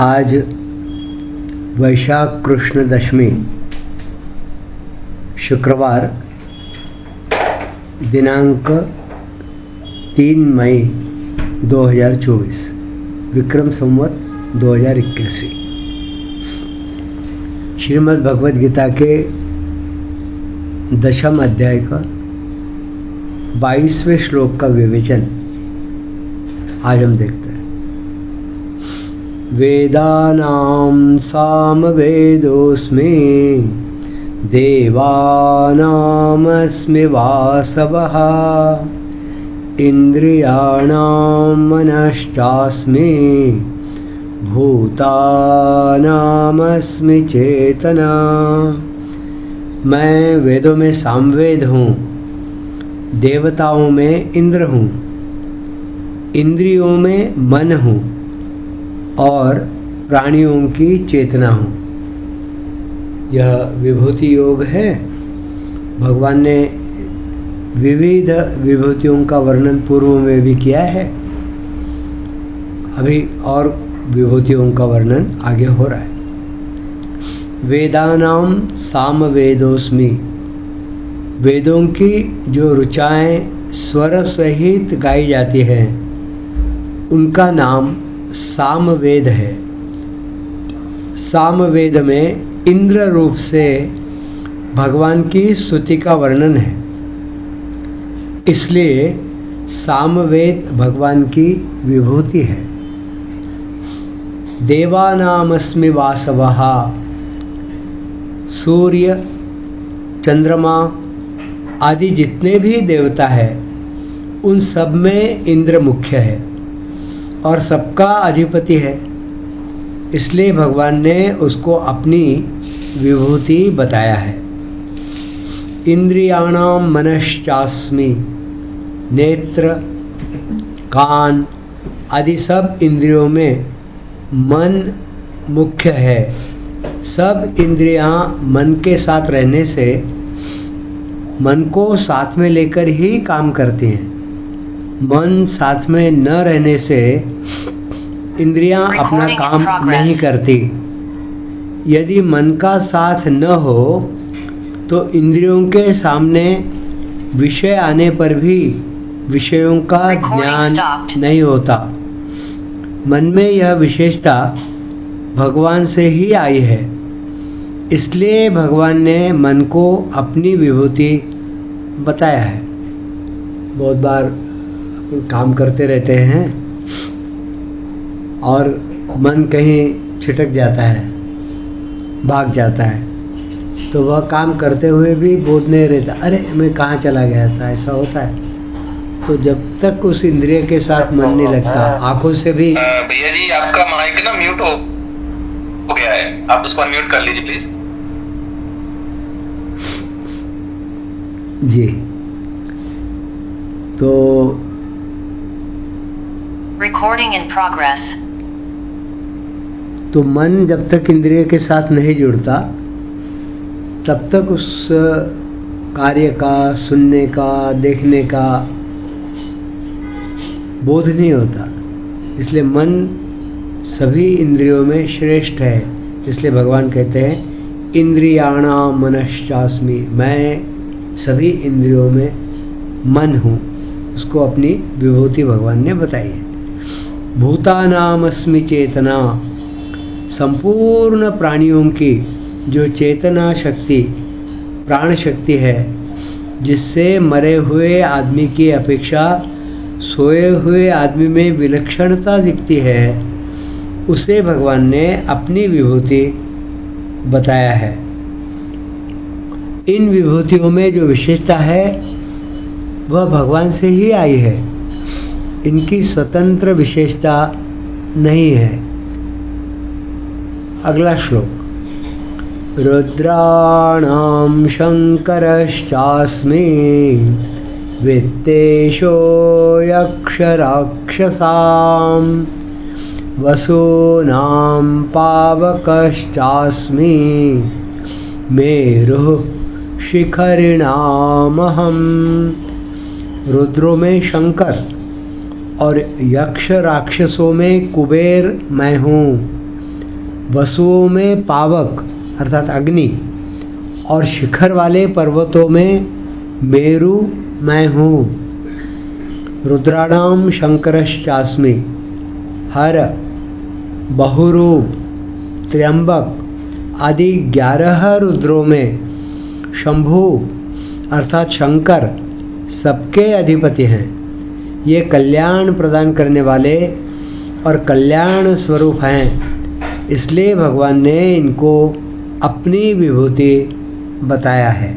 आज वैशाख कृष्ण दशमी शुक्रवार दिनांक 3 मई 2024 विक्रम संवत 2081। श्रीमद् भगवद गीता के 10वें अध्याय का 22वें श्लोक का विवेचन आज हम देखते हैं। वेदानां सामवेदोऽस्मि देवानामस्मि वासवः इंद्रियाणां मनश्चास्मि भूतानामस्मि चेतना। मैं वेदों में सामवेद हूँ, देवताओं में इंद्र हूँ, इंद्रियों में मन हूँ और प्राणियों की चेतना हूँ। यह विभूति योग है। भगवान ने विविध विभूतियों का वर्णन पूर्व में भी किया है, अभी और विभूतियों का वर्णन आगे हो रहा है। वेदानां सामवेदोऽस्मि, वेदों की जो ऋचाएँ स्वर सहित गाई जाती हैं उनका नाम सामवेद है। सामवेद में इंद्र रूप से भगवान की स्तुति का वर्णन है, इसलिए सामवेद भगवान की विभूति है। देवानामस्मि वासवः, सूर्य चंद्रमा आदि जितने भी देवता है उन सब में इंद्र मुख्य है और सबका अधिपति है, इसलिए भगवान ने उसको अपनी विभूति बताया है। इंद्रियाणां मनश्चास्मि, नेत्र कान आदि सब इंद्रियों में मन मुख्य है। सब इंद्रियां मन के साथ रहने से मन को साथ में लेकर ही काम करती हैं। मन साथ में न रहने से इंद्रियां अपना काम नहीं करती। यदि मन का साथ न हो तो इंद्रियों के सामने विषय आने पर भी विषयों का ज्ञान नहीं होता। मन में यह विशेषता भगवान से ही आई है, इसलिए भगवान ने मन को अपनी विभूति बताया है। बहुत बार काम करते रहते हैं और मन कहीं छिटक जाता है, भाग जाता है, तो वह काम करते हुए भी बोध नहीं रहता, अरे मैं कहाँ चला गया था, ऐसा होता है। तो जब तक उस इंद्रिय के साथ मन नहीं लगता, आंखों से भी। भैया जी आपका माइक ना म्यूट हो गया है, आप उसको अनम्यूट कर लीजिए प्लीज। जी, तो Recording in progress. तो मन जब तक इंद्रिय के साथ नहीं जुड़ता तब तक उस कार्य का, सुनने का, देखने का बोध नहीं होता। इसलिए मन सभी इंद्रियों में श्रेष्ठ है। इसलिए भगवान कहते हैं इंद्रियाणां मनश्चास्मि, मैं सभी इंद्रियों में मन हूँ। उसको अपनी विभूति भगवान ने बताई है। भूतानामस्मि चेतना, संपूर्ण प्राणियों की जो चेतना शक्ति, प्राण शक्ति है, जिससे मरे हुए आदमी की अपेक्षा सोए हुए आदमी में विलक्षणता दिखती है, उसे भगवान ने अपनी विभूति बताया है। इन विभूतियों में जो विशेषता है वह भगवान से ही आई है, इनकी स्वतंत्र विशेषता नहीं है। अगला श्लोक, रुद्राणां शंकरश्चास्मि वित्तेषो यक्षराक्षसां वसूनां पावकश्चास्मि मेरुः शिखरिणामहम्। रुद्रों में शंकर और यक्ष राक्षसों में कुबेर मैं हूँ। वसुओं में पावक अर्थात अग्नि और शिखर वाले पर्वतों में मेरु मैं हूँ। रुद्राणाम शंकरश्चास्मि, हर, बहुरूप, त्र्यंबक आदि 11 रुद्रों में शंभु अर्थात शंकर सबके अधिपति हैं। ये कल्याण प्रदान करने वाले और कल्याण स्वरूप हैं, इसलिए भगवान ने इनको अपनी विभूति बताया है।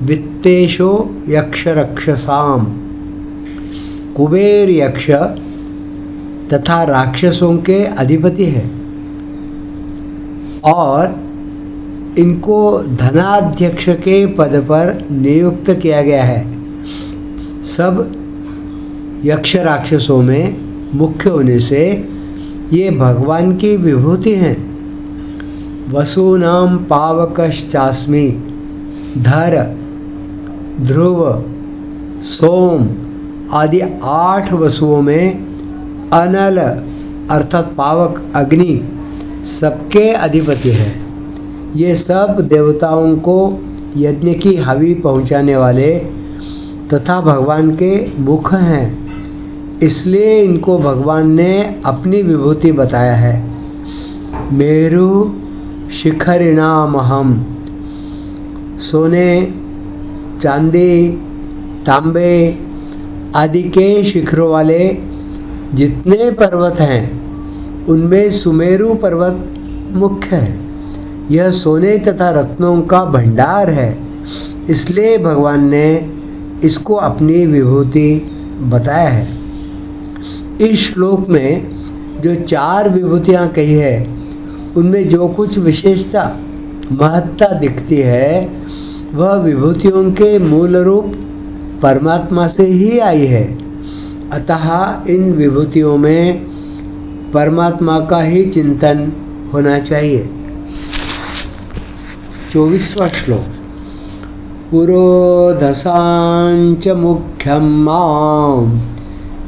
वित्तेशो यक्ष रक्षसाम, कुबेर यक्ष तथा राक्षसों के अधिपति है और इनको धनाध्यक्ष के पद पर नियुक्त किया गया है। सब यक्ष राक्षसों में मुख्य होने से ये भगवान की विभूति हैं। वसूनाम पावकश्चास्मि, धर, ध्रुव, सोम आदि 8 वसुओं में अनल अर्थात पावक अग्नि सबके अधिपति है। ये सब देवताओं को यज्ञ की हवि पहुंचाने वाले तथा भगवान के मुख हैं, इसलिए इनको भगवान ने अपनी विभूति बताया है। मेरु शिखरिणामहम, सोने, चांदी, तांबे आदि के शिखरों वाले जितने पर्वत हैं उनमें सुमेरु पर्वत मुख्य है। यह सोने तथा रत्नों का भंडार है, इसलिए भगवान ने इसको अपनी विभूति बताया है। इस श्लोक में जो 4 विभूतियां कही है उनमें जो कुछ विशेषता महत्ता दिखती है वह विभूतियों के मूल रूप परमात्मा से ही आई है। अतः इन विभूतियों में परमात्मा का ही चिंतन होना चाहिए। 24वां श्लोक। पुरोधसांच मुख्यं मां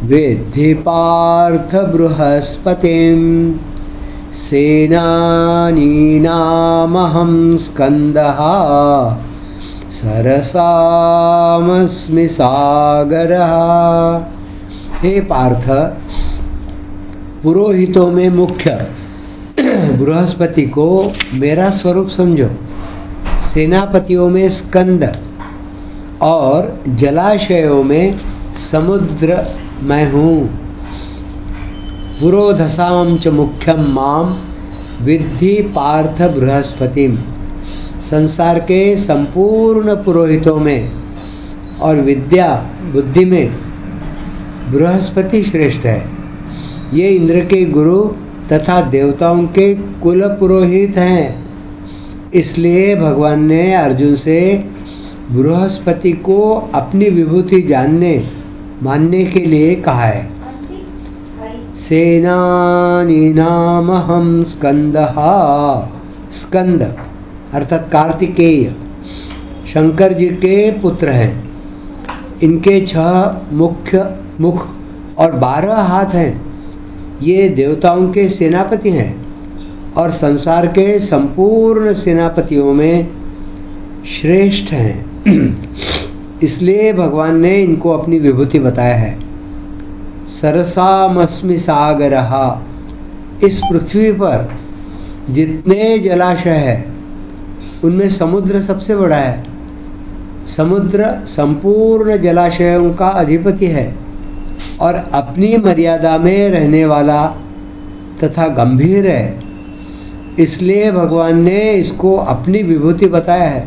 विद्धि पार्थ बृहस्पतिं, सेनानीनामहं स्कंदः सरसामस्मि सागरः। हे पार्थ, पुरोहितों में मुख्य बृहस्पति को मेरा स्वरूप समझो। सेनापतियों में स्कंद और जलाशयों में समुद्र मैं हूँ। पुरोधसाम च मुख्यम माम विद्धि पार्थ बृहस्पतिम। संसार के संपूर्ण पुरोहितों में और विद्या बुद्धि में बृहस्पति श्रेष्ठ है। ये इंद्र के गुरु तथा देवताओं के कुल पुरोहित हैं। इसलिए भगवान ने अर्जुन से बृहस्पति को अपनी विभूति मानने के लिए कहा है। सेनानीनामहं स्कंदः, स्कंद अर्थात कार्तिकेय शंकर जी के पुत्र हैं। इनके 6 मुख और 12 हाथ हैं। ये देवताओं के सेनापति हैं और संसार के संपूर्ण सेनापतियों में श्रेष्ठ हैं। इसलिए भगवान ने इनको अपनी विभूति बताया है। सरसामस्मि सागरः, इस पृथ्वी पर जितने जलाशय है उनमें समुद्र सबसे बड़ा है। समुद्र संपूर्ण जलाशयों का अधिपति है और अपनी मर्यादा में रहने वाला तथा गंभीर है। इसलिए भगवान ने इसको अपनी विभूति बताया है।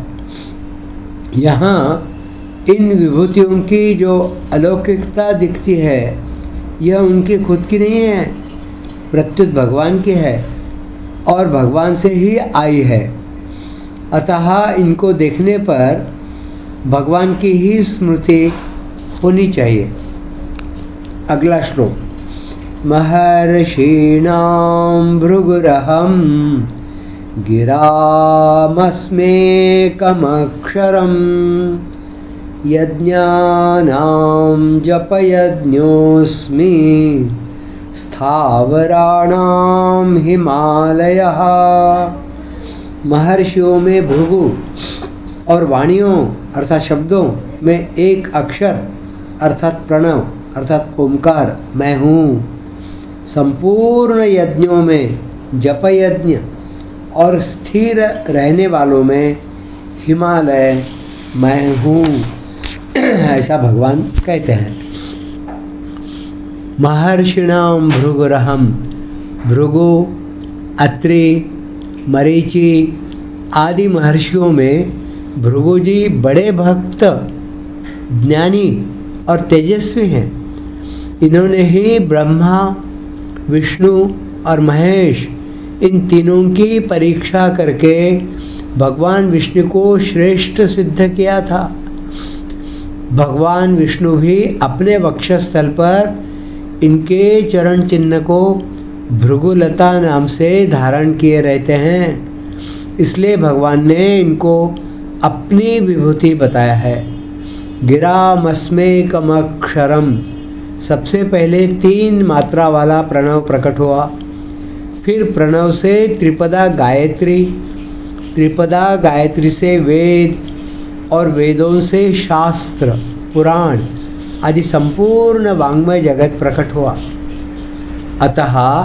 यहाँ इन विभूतियों की जो अलौकिकता दिखती है यह उनकी खुद की नहीं है, प्रत्युत भगवान की है और भगवान से ही आई है। अतः इनको देखने पर भगवान की ही स्मृति होनी चाहिए। अगला श्लोक। महर्षीणां भृगुरहं गिरामस्मेकमक्षरं, यज्ञानां जपयज्ञोऽस्मि स्थावराणाम हिमालयः। महर्षियों में भृगु और वाणियों अर्थात शब्दों में एक अक्षर अर्थात प्रणव अर्थात ओमकार मैं हूँ। संपूर्ण यज्ञों में जप यज्ञ और स्थिर रहने वालों में हिमालय मैं हूँ, ऐसा भगवान कहते हैं। महर्षिणाम भृगुरहम। भृगु, अत्रि, मरीचि आदि महर्षियों में भृगु जी बड़े भक्त, ज्ञानी और तेजस्वी हैं। इन्होंने ही ब्रह्मा, विष्णु और महेश इन तीनों की परीक्षा करके भगवान विष्णु को श्रेष्ठ सिद्ध किया था। भगवान विष्णु भी अपने वक्षस्थल पर इनके चरण चिन्ह को भृगुलता नाम से धारण किए रहते हैं। इसलिए भगवान ने इनको अपनी विभूति बताया है। गिरामस्मेकमक्षरम, सबसे पहले 3 मात्रा वाला प्रणव प्रकट हुआ। फिर प्रणव से त्रिपदा गायत्री, त्रिपदा गायत्री से वेद और वेदों से शास्त्र, पुराण आदि संपूर्ण वाङ्मय जगत प्रकट हुआ। अतः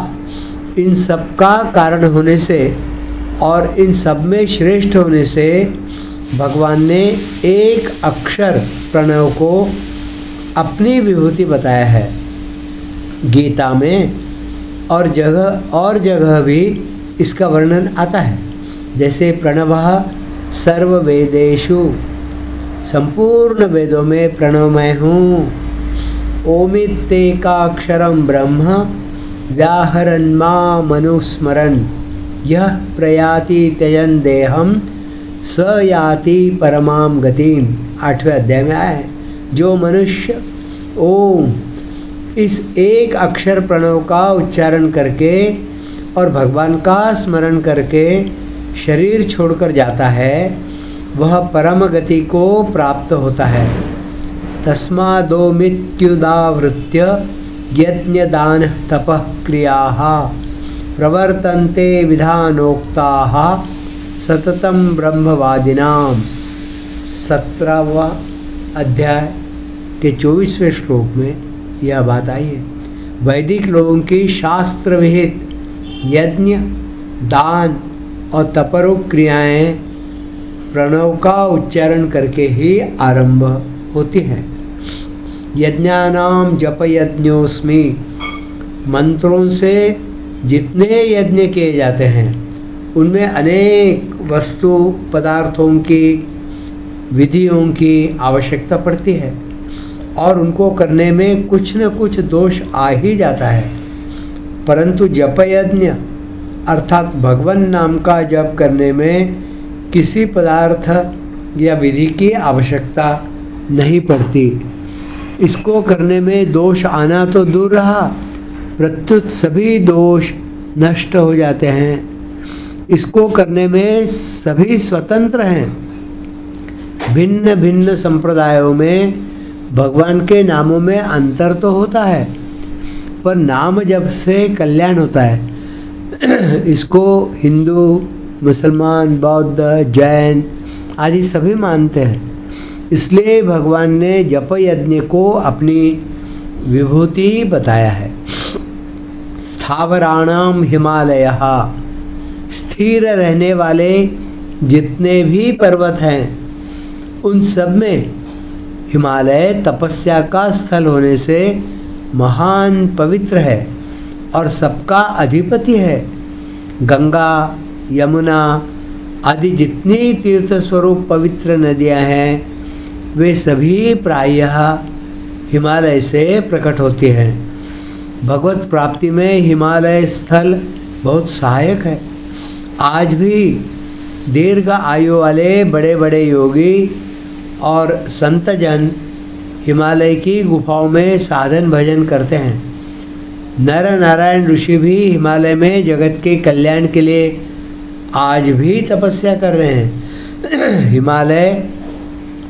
इन सब का कारण होने से और इन सब में श्रेष्ठ होने से भगवान ने एक अक्षर प्रणव को अपनी विभूति बताया है। गीता में और जगह भी इसका वर्णन आता है। जैसे प्रणवः सर्ववेदेषु, संपूर्ण वेदों में प्रणवमय हूँ। ओमित्येकाक्षरं ब्रह्म व्याहरन् मामनुस्मरन्, यः प्रयाति त्यजन् देहं स याति परमां गतिम। 8वें अध्याय में आया है। जो मनुष्य ओम इस एक अक्षर प्रणव का उच्चारण करके और भगवान का स्मरण करके शरीर छोड़कर जाता है, वह परम गति को प्राप्त होता है। तस्मादोमित्युदावृत्य यज्ञदान तपः क्रियाः प्रवर्तन्ते विधानोक्ताः सततं ब्रह्मवादिनां। 17वां अध्याय के 24वें श्लोक में यह बात आई है। वैदिक लोगों की शास्त्र विहित यज्ञ, दान और तपरूप क्रियाएं प्रणव का उच्चारण करके ही आरंभ होती हैं। यज्ञानाम जप यज्ञोस्मि, मंत्रों से जितने यज्ञ किए जाते हैं उनमें अनेक वस्तु पदार्थों की, विधियों की आवश्यकता पड़ती है और उनको करने में कुछ न कुछ दोष आ ही जाता है। परंतु जप यज्ञ अर्थात भगवान नाम का जप करने में किसी पदार्थ या विधि की आवश्यकता नहीं पड़ती। इसको करने में दोष आना तो दूर रहा, प्रत्युत सभी दोष नष्ट हो जाते हैं। इसको करने में सभी स्वतंत्र हैं। भिन्न भिन्न संप्रदायों में भगवान के नामों में अंतर तो होता है, पर नाम जप से कल्याण होता है। इसको हिंदू, मुसलमान, बौद्ध, जैन आदि सभी मानते हैं। इसलिए भगवान ने जप यज्ञ को अपनी विभूति बताया है। स्थावराणाम हिमालयः, स्थिर रहने वाले जितने भी पर्वत हैं उन सब में हिमालय तपस्या का स्थल होने से महान पवित्र है और सबका अधिपति है। गंगा, यमुना आदि जितनी तीर्थ स्वरूप पवित्र नदियां हैं वे सभी प्रायः हिमालय से प्रकट होती हैं। भगवत प्राप्ति में हिमालय स्थल बहुत सहायक है। आज भी दीर्घ आयु वाले बड़े बड़े योगी और संत जन हिमालय की गुफाओं में साधन भजन करते हैं। नर नारायण ऋषि भी हिमालय में जगत के कल्याण के लिए आज भी तपस्या कर रहे हैं। हिमालय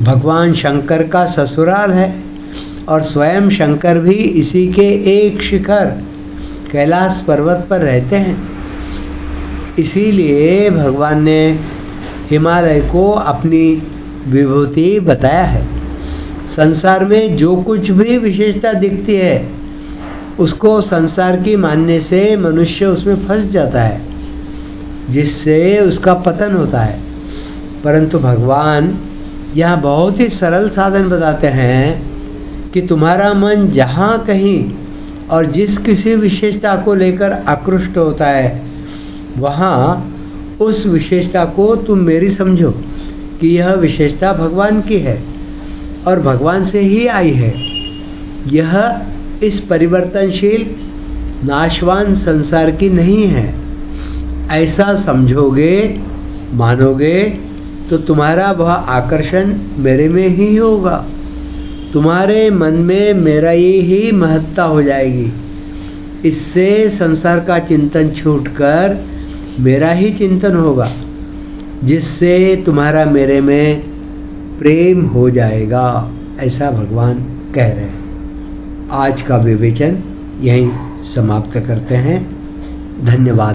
भगवान शंकर का ससुराल है और स्वयं शंकर भी इसी के एक शिखर कैलाश पर्वत पर रहते हैं। इसीलिए भगवान ने हिमालय को अपनी विभूति बताया है। संसार में जो कुछ भी विशेषता दिखती है उसको संसार की मानने से मनुष्य उसमें फंस जाता है, जिससे उसका पतन होता है। परंतु भगवान यहाँ बहुत ही सरल साधन बताते हैं कि तुम्हारा मन जहाँ कहीं और जिस किसी विशेषता को लेकर आकृष्ट होता है, वहाँ उस विशेषता को तुम मेरी समझो कि यह विशेषता भगवान की है और भगवान से ही आई है। यह इस परिवर्तनशील नाशवान संसार की नहीं है। ऐसा समझोगे, मानोगे तो तुम्हारा वह आकर्षण मेरे में ही होगा। तुम्हारे मन में मेरा ही महत्ता हो जाएगी। इससे संसार का चिंतन छूटकर मेरा ही चिंतन होगा, जिससे तुम्हारा मेरे में प्रेम हो जाएगा। ऐसा भगवान कह रहे हैं। आज का विवेचन यहीं समाप्त करते हैं। धन्यवाद।